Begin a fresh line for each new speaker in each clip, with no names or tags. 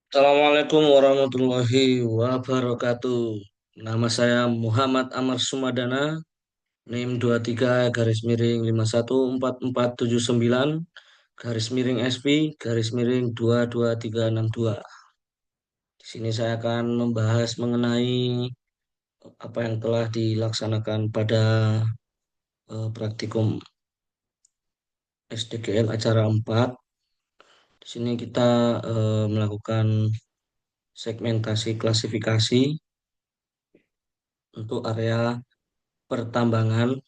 Assalamualaikum warahmatullahi wabarakatuh. Nama saya Muhammad Amar Sumadana, NIM 23 garis miring 5144479 garis miring SP garis miring 22362. Di sini saya akan membahas mengenai apa yang telah dilaksanakan pada praktikum SDGL acara 4. Di sini kita melakukan segmentasi klasifikasi untuk area pertambangan.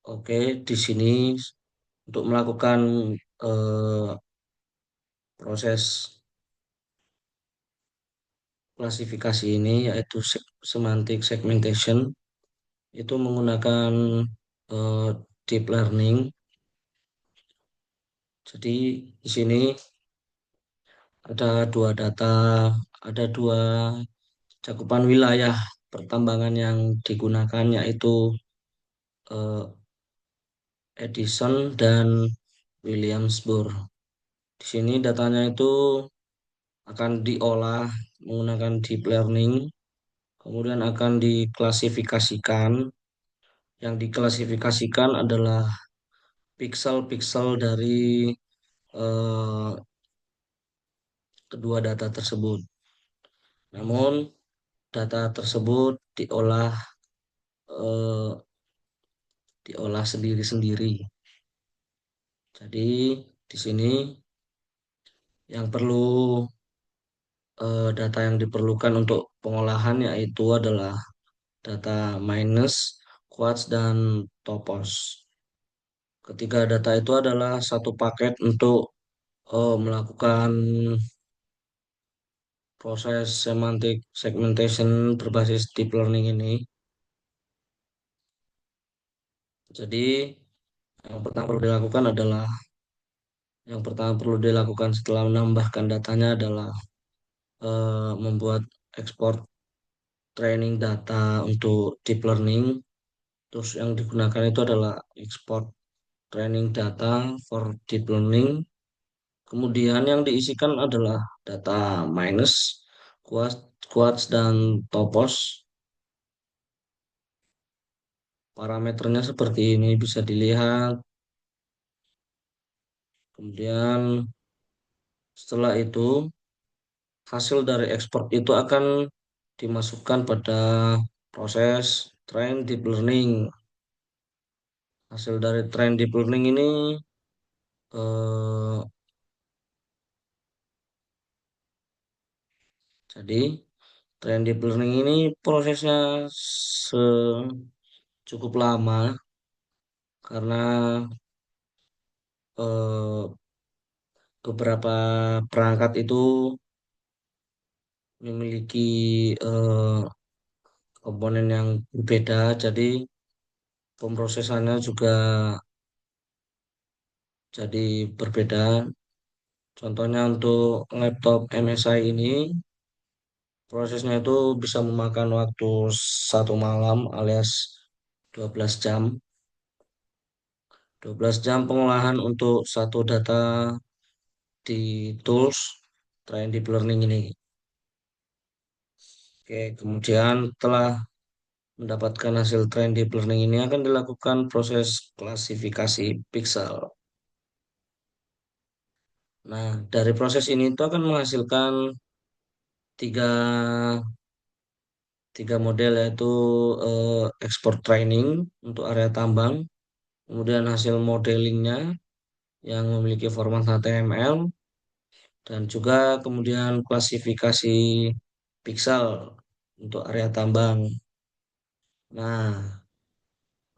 Oke, di sini untuk melakukan eh, proses klasifikasi ini yaitu semantic segmentation itu menggunakan eh, deep learning. Jadi di sini ada dua data, ada dua cakupan wilayah pertambangan yang digunakan yaitu eh, Edison dan Williamsburg. Di sini datanya itu akan diolah menggunakan deep learning, kemudian akan diklasifikasikan. Yang diklasifikasikan adalah piksel-piksel dari eh, kedua data tersebut. Namun data tersebut eh, diolah sendiri-sendiri. Jadi di sini yang perlu data yang diperlukan untuk pengolahan yaitu adalah data minus, quartz, dan topos. Ketiga data itu adalah satu paket untuk melakukan proses semantic segmentation berbasis deep learning ini. Jadi yang pertama perlu dilakukan setelah menambahkan datanya adalah membuat ekspor training data untuk deep learning. Terus yang digunakan itu adalah ekspor training data for deep learning. Kemudian yang diisikan adalah data minus, quartz, quartz dan topos. Parameternya seperti ini bisa dilihat. Kemudian setelah itu hasil dari ekspor itu akan dimasukkan pada proses train deep learning. Hasil dari train deep learning ini eh, jadi train deep learning ini prosesnya cukup lama karena eh, beberapa perangkat itu memiliki eh, komponen yang berbeda, jadi pemrosesannya juga jadi berbeda. Contohnya untuk laptop MSI ini prosesnya itu bisa memakan waktu 1 malam alias 12 jam. 12 jam pengolahan untuk satu data di tools train deep learning ini. Oke, kemudian setelah mendapatkan hasil train deep learning ini akan dilakukan proses klasifikasi pixel. Nah, dari proses ini itu akan menghasilkan tiga, tiga model yaitu export training untuk area tambang, kemudian hasil modelingnya yang memiliki format HTML, dan juga kemudian klasifikasi pixel untuk area tambang. Nah,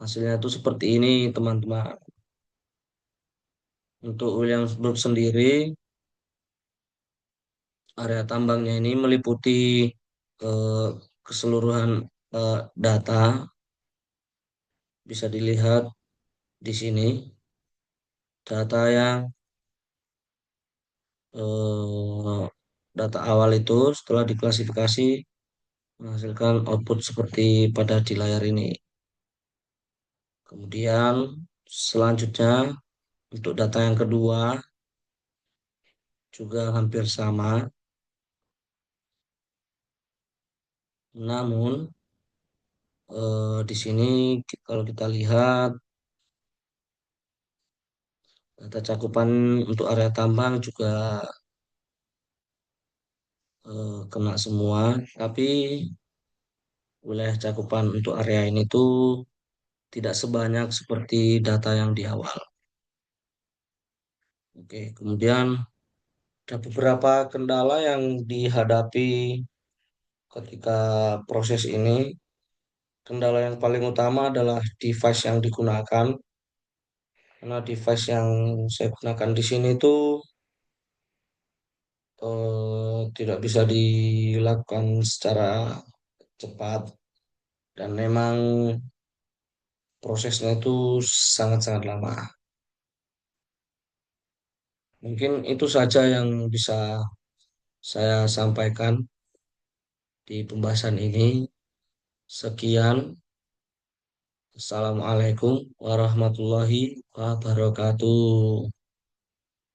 hasilnya itu seperti ini, teman-teman. Untuk Williamsburg sendiri, area tambangnya ini meliputi eh, keseluruhan data, bisa dilihat di sini, data yang eh, data awal itu setelah diklasifikasi menghasilkan output seperti pada di layar ini. Kemudian selanjutnya untuk data yang kedua juga hampir sama. Namun di sini kalau kita lihat data cakupan untuk area tambang juga kena semua, tapi wilayah cakupan untuk area ini tuh tidak sebanyak seperti data yang di awal. Oke, kemudian ada beberapa kendala yang dihadapi ketika proses ini. Kendala yang paling utama adalah device yang digunakan, karena device yang saya gunakan di sini tuh tidak bisa dilakukan secara cepat dan memang prosesnya itu sangat-sangat lama. Mungkin itu saja yang bisa saya sampaikan di pembahasan ini. Sekian. Assalamualaikum warahmatullahi wabarakatuh.